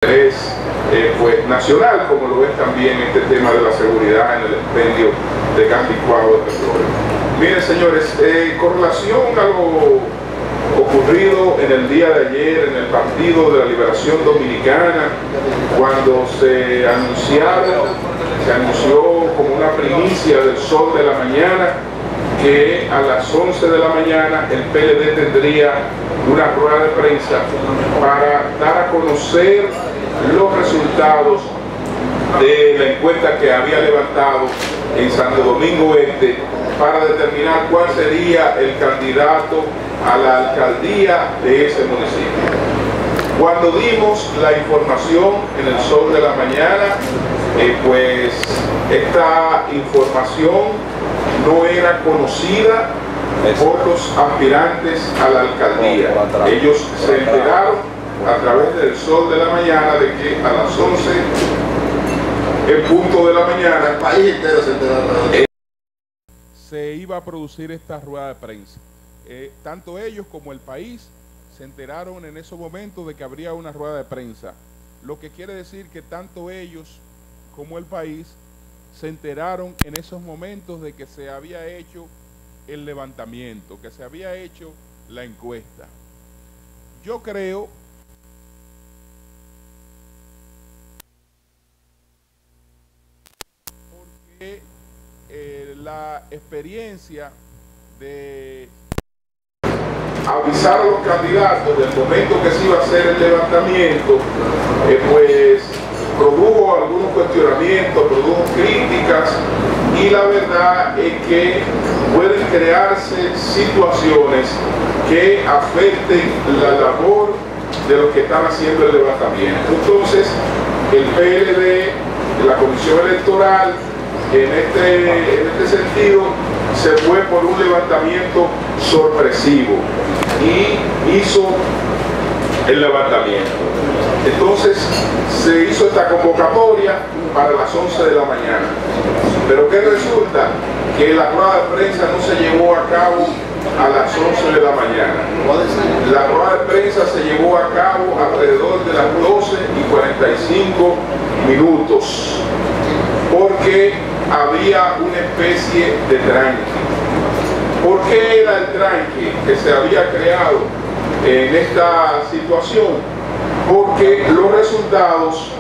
interés pues nacional, como lo es también este tema de la seguridad en el expendio de gas licuado de petróleo. Miren, señores, con relación a lo ocurrido en el día de ayer en el Partido de la Liberación Dominicana, cuando se anunció como una primicia del Sol de la Mañana que a las 11 de la mañana el PLD tendría una rueda de prensa para dar a conocer los resultados de la encuesta que había levantado en Santo Domingo Este para determinar cuál sería el candidato a la alcaldía de ese municipio. Cuando dimos la información en el Sol de la Mañana, pues esta información no era conocida por los aspirantes a la alcaldía. Ellos se enteraron a través del Sol de la Mañana de que a las 11 en punto de la mañana el país entero se enteró. Se iba a producir esta rueda de prensa. Tanto ellos como el país se enteraron en esos momentos de que habría una rueda de prensa, lo que quiere decir que tanto ellos como el país se enteraron en esos momentos de que se había hecho el levantamiento, que se había hecho la encuesta. Yo creo porque la experiencia de avisar a los candidatos del momento que se iba a hacer el levantamiento, pues produjo algunos cuestionamientos, produjo críticas, y la verdad es que pueden crearse situaciones que afecten la labor de los que están haciendo el levantamiento. Entonces, el PLD, la Comisión Electoral, en este sentido, se fue por un levantamiento sorpresivo y hizo el levantamiento. Entonces se hizo esta convocatoria para las 11 de la mañana. Pero ¿qué resulta? Que la rueda de prensa no se llevó a cabo a las 11 de la mañana. La rueda de prensa se llevó a cabo alrededor de las 12:45 minutos, porque había una especie de tranque. ¿Por qué era el tranque que se había creado en esta situación? Porque los resultados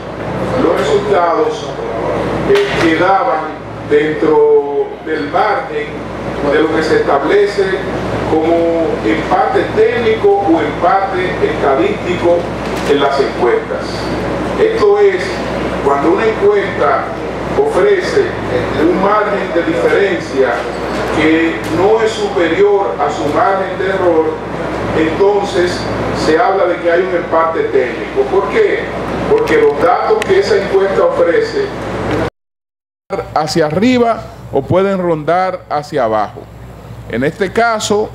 quedaban dentro del margen de lo que se establece como empate técnico o empate estadístico en las encuestas. Esto es, cuando una encuesta ofrece un margen de diferencia que no es superior a su margen de error, entonces se habla de que hay un empate técnico. ¿Por qué? Porque los datos que esa encuesta ofrece hacia arriba o pueden rondar hacia abajo. En este caso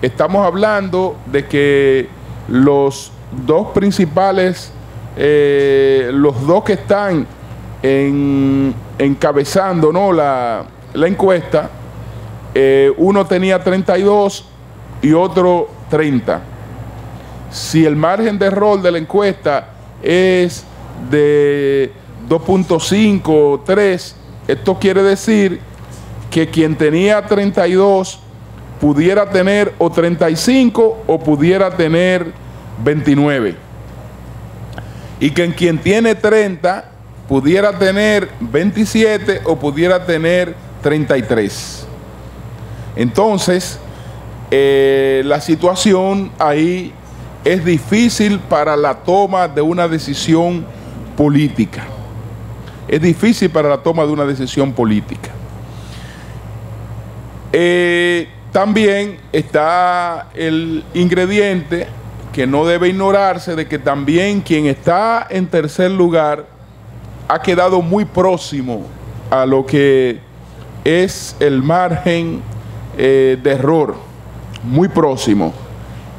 estamos hablando de que los dos principales, los dos que están encabezando, ¿no?, la encuesta, uno tenía 32 y otro 30. Si el margen de error de la encuesta es de 2.5 o 3, esto quiere decir que quien tenía 32 pudiera tener o 35 o pudiera tener 29. Y que quien tiene 30 pudiera tener 27 o pudiera tener 33. Entonces, la situación ahí es difícil para la toma de una decisión política. Es difícil para la toma de una decisión política. También está el ingrediente que no debe ignorarse, de que también quien está en tercer lugar ha quedado muy próximo a lo que es el margen de error, muy próximo.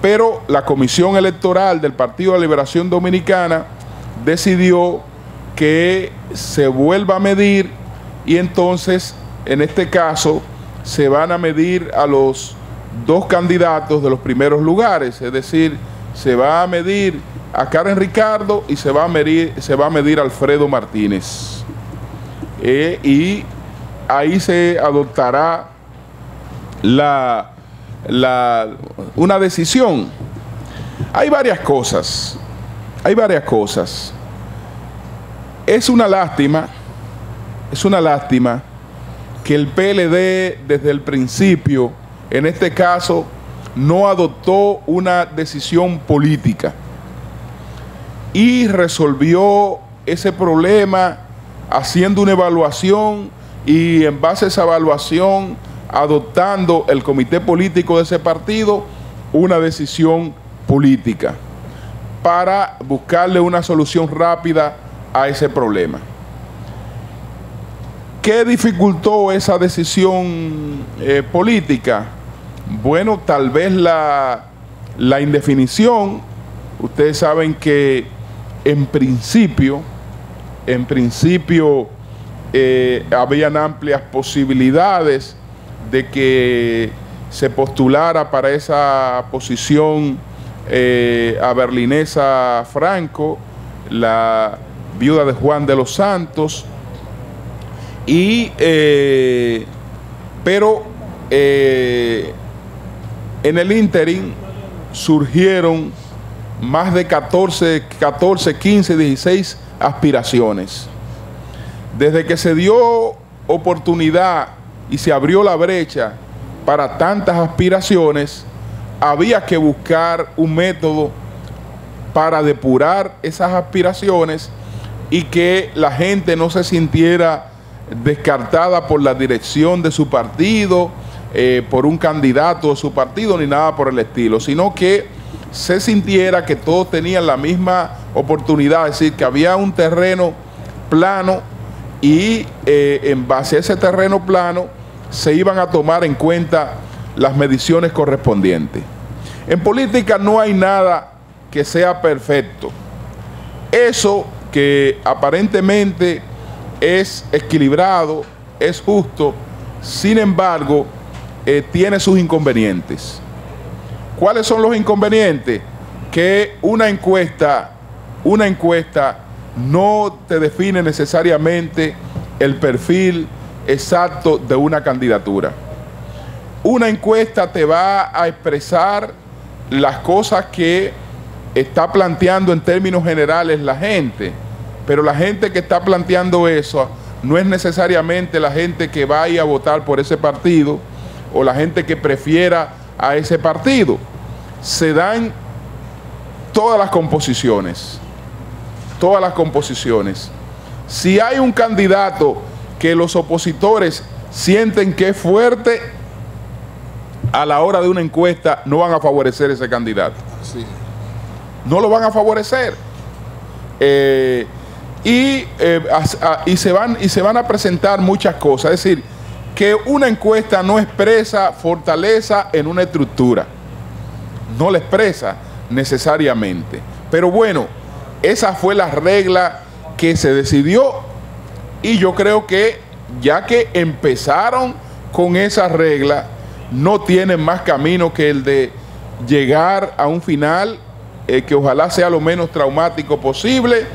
Pero la Comisión Electoral del Partido de la Liberación Dominicana decidió que se vuelva a medir, y entonces en este caso se van a medir a los dos candidatos de los primeros lugares, es decir, se va a medir a Karen Ricardo y se va a medir Alfredo Martínez. Y ahí se adoptará una decisión. Hay varias cosas. Es una lástima que el PLD desde el principio, en este caso, no adoptó una decisión política y resolvió ese problema haciendo una evaluación y en base a esa evaluación adoptando el comité político de ese partido una decisión política para buscarle una solución rápida a ese problema. ¿Qué dificultó esa decisión política? Bueno, tal vez la indefinición. Ustedes saben que en principio habían amplias posibilidades de que se postulara para esa posición a Berlinesa Franco, la viuda de Juan de los Santos, pero en el ínterin surgieron más de 14, 15, 16 aspiraciones. Desde que se dio oportunidad y se abrió la brecha para tantas aspiraciones, había que buscar un método para depurar esas aspiraciones y que la gente no se sintiera descartada por la dirección de su partido, por un candidato de su partido, ni nada por el estilo, sino que se sintiera que todos tenían la misma oportunidad, es decir, que había un terreno plano y en base a ese terreno plano se iban a tomar en cuenta las mediciones correspondientes. En política no hay nada que sea perfecto. Eso que aparentemente es equilibrado, es justo, sin embargo, tiene sus inconvenientes. ¿Cuáles son los inconvenientes? Que una encuesta no te define necesariamente el perfil exacto de una candidatura. Una encuesta te va a expresar las cosas que está planteando en términos generales la gente, pero la gente que está planteando eso no es necesariamente la gente que vaya a votar por ese partido o la gente que prefiera a ese partido. Se dan todas las composiciones. Si hay un candidato que los opositores sienten que es fuerte, a la hora de una encuesta no van a favorecer ese candidato. Sí. No lo van a favorecer. Y se van a presentar muchas cosas. Es decir, que una encuesta no expresa fortaleza en una estructura. No la expresa necesariamente. Pero bueno, esa fue la regla que se decidió y yo creo que ya que empezaron con esa regla, no tienen más camino que el de llegar a un final que ojalá sea lo menos traumático posible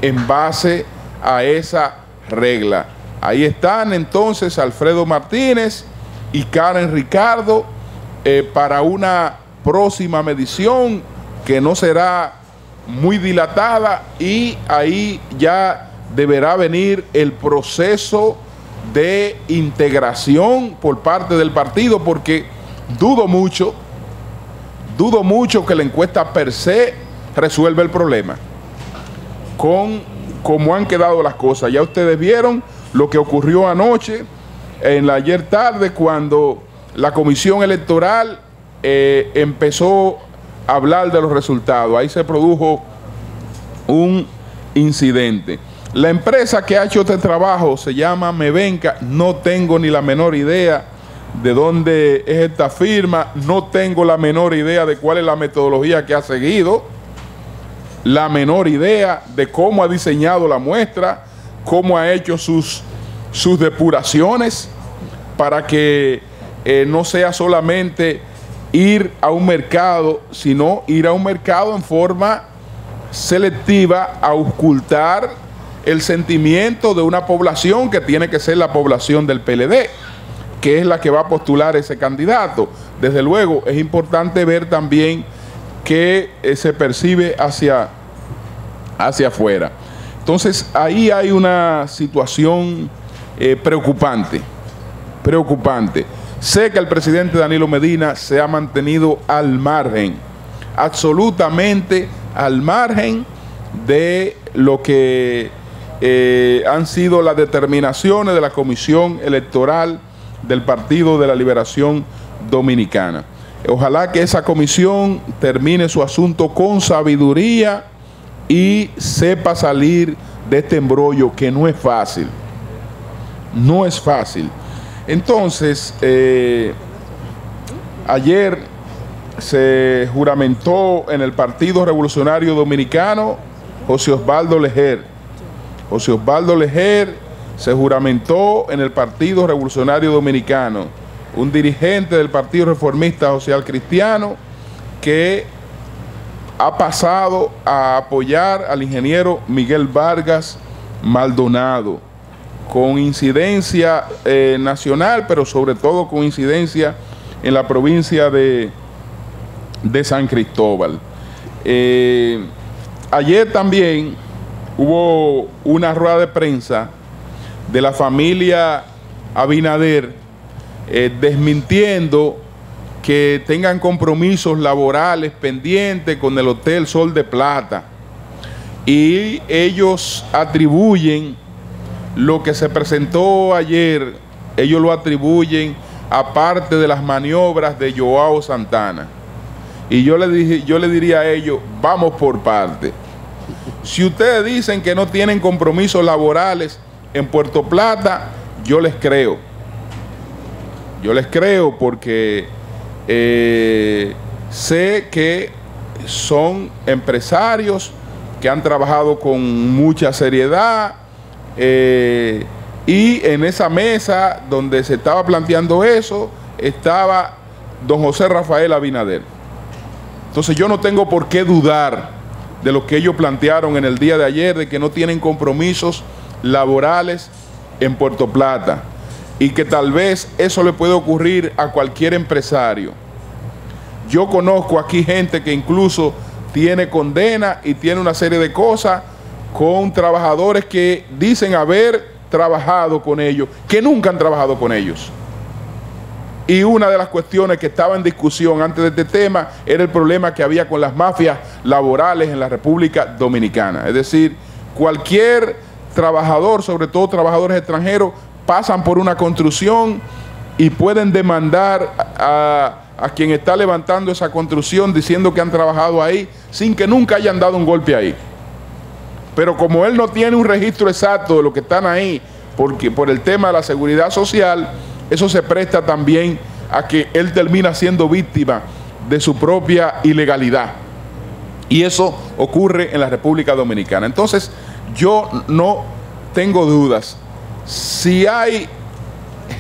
en base a esa regla. Ahí están entonces Alfredo Martínez y Karen Ricardo para una próxima medición que no será muy dilatada y ahí ya deberá venir el proceso de integración por parte del partido, porque dudo mucho que la encuesta per se resuelva el problema con cómo han quedado las cosas. Ya ustedes vieron lo que ocurrió anoche, ayer tarde, cuando la comisión electoral empezó a hablar de los resultados. Ahí se produjo un incidente. La empresa que ha hecho este trabajo se llama Mevenca. No tengo ni la menor idea de dónde es esta firma, no tengo la menor idea de cuál es la metodología que ha seguido, la menor idea de cómo ha diseñado la muestra, cómo ha hecho sus depuraciones para que no sea solamente ir a un mercado, sino ir a un mercado en forma selectiva a ocultar el sentimiento de una población que tiene que ser la población del PLD, que es la que va a postular ese candidato. Desde luego, es importante ver también que se percibe hacia afuera. Entonces, ahí hay una situación preocupante. Sé que el presidente Danilo Medina se ha mantenido al margen, absolutamente al margen de lo que han sido las determinaciones de la Comisión Electoral del Partido de la Liberación Dominicana. Ojalá que esa comisión termine su asunto con sabiduría y sepa salir de este embrollo que no es fácil. No es fácil. Entonces, ayer se juramentó en el Partido Revolucionario Dominicano José Osvaldo Leger. José Osvaldo Leger se juramentó en el Partido Revolucionario Dominicano, un dirigente del Partido Reformista Social Cristiano que ha pasado a apoyar al ingeniero Miguel Vargas Maldonado, con incidencia nacional, pero sobre todo con incidencia en la provincia de San Cristóbal. Ayer también hubo una rueda de prensa de la familia Abinader desmintiendo que tengan compromisos laborales pendientes con el Hotel Sol de Plata, y ellos atribuyen lo que se presentó ayer, ellos lo atribuyen a parte de las maniobras de Joao Santana. Y yo le diría a ellos, vamos por parte. Si ustedes dicen que no tienen compromisos laborales en Puerto Plata, yo les creo. Yo les creo porque sé que son empresarios que han trabajado con mucha seriedad, y en esa mesa donde se estaba planteando eso estaba don José Rafael Abinader. Entonces yo no tengo por qué dudar de lo que ellos plantearon en el día de ayer, de que no tienen compromisos laborales en Puerto Plata, y que tal vez eso le puede ocurrir a cualquier empresario. Yo conozco aquí gente que incluso tiene condena y tiene una serie de cosas con trabajadores que dicen haber trabajado con ellos, que nunca han trabajado con ellos. Y una de las cuestiones que estaba en discusión antes de este tema era el problema que había con las mafias laborales en la República Dominicana. Es decir, cualquier trabajador, sobre todo trabajadores extranjeros, pasan por una construcción y pueden demandar a quien está levantando esa construcción diciendo que han trabajado ahí sin que nunca hayan dado un golpe ahí. Pero como él no tiene un registro exacto de lo que están ahí, porque por el tema de la seguridad social, eso se presta también a que él termina siendo víctima de su propia ilegalidad. Y eso ocurre en la República Dominicana. Entonces, yo no tengo dudas. Si hay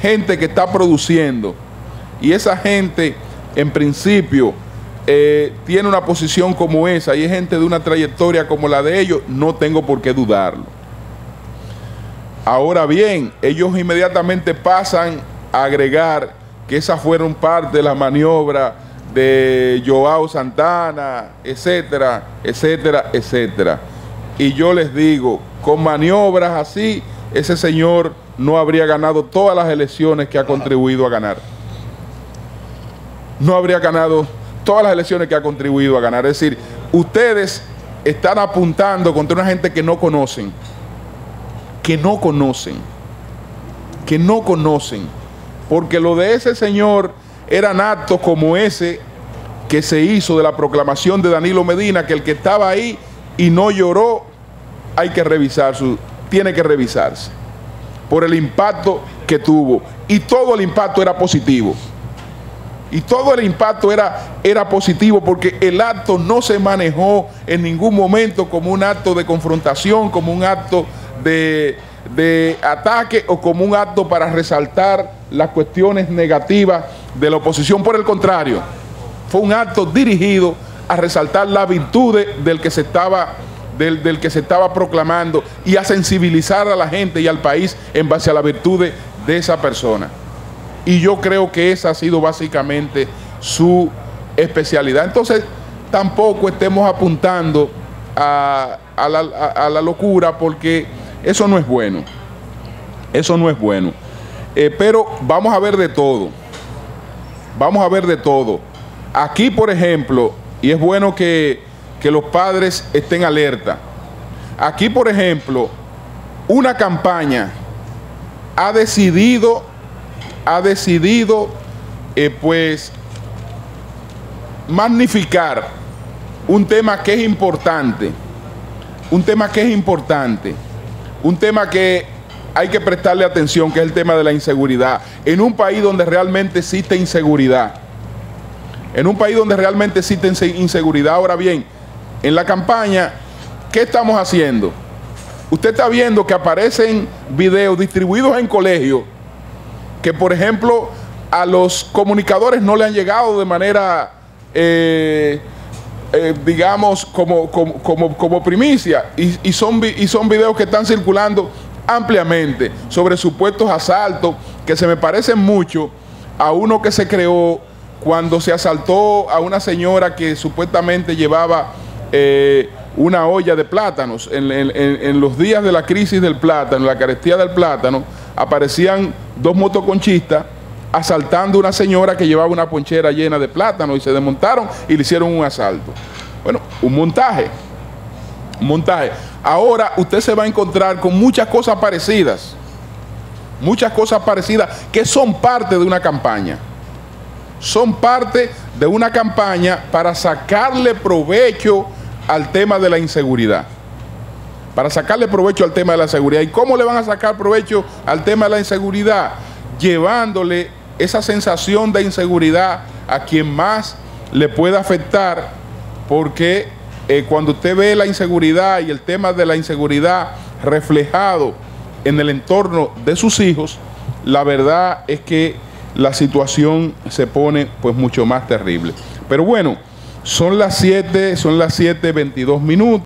gente que está produciendo y esa gente, en principio, tiene una posición como esa y es gente de una trayectoria como la de ellos, no tengo por qué dudarlo. Ahora bien, ellos inmediatamente pasan a agregar que esas fueron parte de la maniobra de Joao Santana, etcétera, etcétera, etcétera. Y yo les digo, con maniobras así, ese señor no habría ganado todas las elecciones que ha contribuido a ganar. No habría ganado todas las elecciones que ha contribuido a ganar. Es decir, ustedes están apuntando contra una gente que no conocen, porque lo de ese señor eran actos como ese que se hizo de la proclamación de Danilo Medina, que el que estaba ahí y no lloró, hay que revisar tiene que revisarse por el impacto que tuvo, y todo el impacto era positivo. Y todo el impacto era positivo, porque el acto no se manejó en ningún momento como un acto de confrontación, como un acto de ataque o como un acto para resaltar las cuestiones negativas de la oposición. Por el contrario, fue un acto dirigido a resaltar las virtudes del que se estaba proclamando y a sensibilizar a la gente y al país en base a las virtudes de esa persona. Y yo creo que esa ha sido básicamente su especialidad. Entonces, tampoco estemos apuntando a la locura, porque eso no es bueno. Eso no es bueno. Pero vamos a ver de todo. Vamos a ver de todo. Aquí, por ejemplo, y es bueno que los padres estén alerta. Aquí, por ejemplo, una campaña ha decidido pues magnificar un tema que es importante, un tema que hay que prestarle atención, que es el tema de la inseguridad, en un país donde realmente existe inseguridad. Ahora bien, en la campaña, ¿qué estamos haciendo? Usted está viendo que aparecen videos distribuidos en colegios que, por ejemplo, a los comunicadores no le han llegado de manera, digamos, como primicia, y son videos que están circulando ampliamente sobre supuestos asaltos que se me parecen mucho a uno que se creó cuando se asaltó a una señora que supuestamente llevaba una olla de plátanos. En los días de la crisis del plátano, la carestía del plátano, aparecían dos motoconchistas asaltando a una señora que llevaba una ponchera llena de plátano, y se desmontaron y le hicieron un asalto. Bueno, un montaje. Ahora usted se va a encontrar con muchas cosas parecidas que son parte de una campaña. Son parte de una campaña para sacarle provecho al tema de la inseguridad. ¿Y cómo le van a sacar provecho al tema de la inseguridad? Llevándole esa sensación de inseguridad a quien más le pueda afectar, porque cuando usted ve la inseguridad y el tema de la inseguridad reflejado en el entorno de sus hijos, la verdad es que la situación se pone pues mucho más terrible. Pero bueno, son las 7:22 minutos.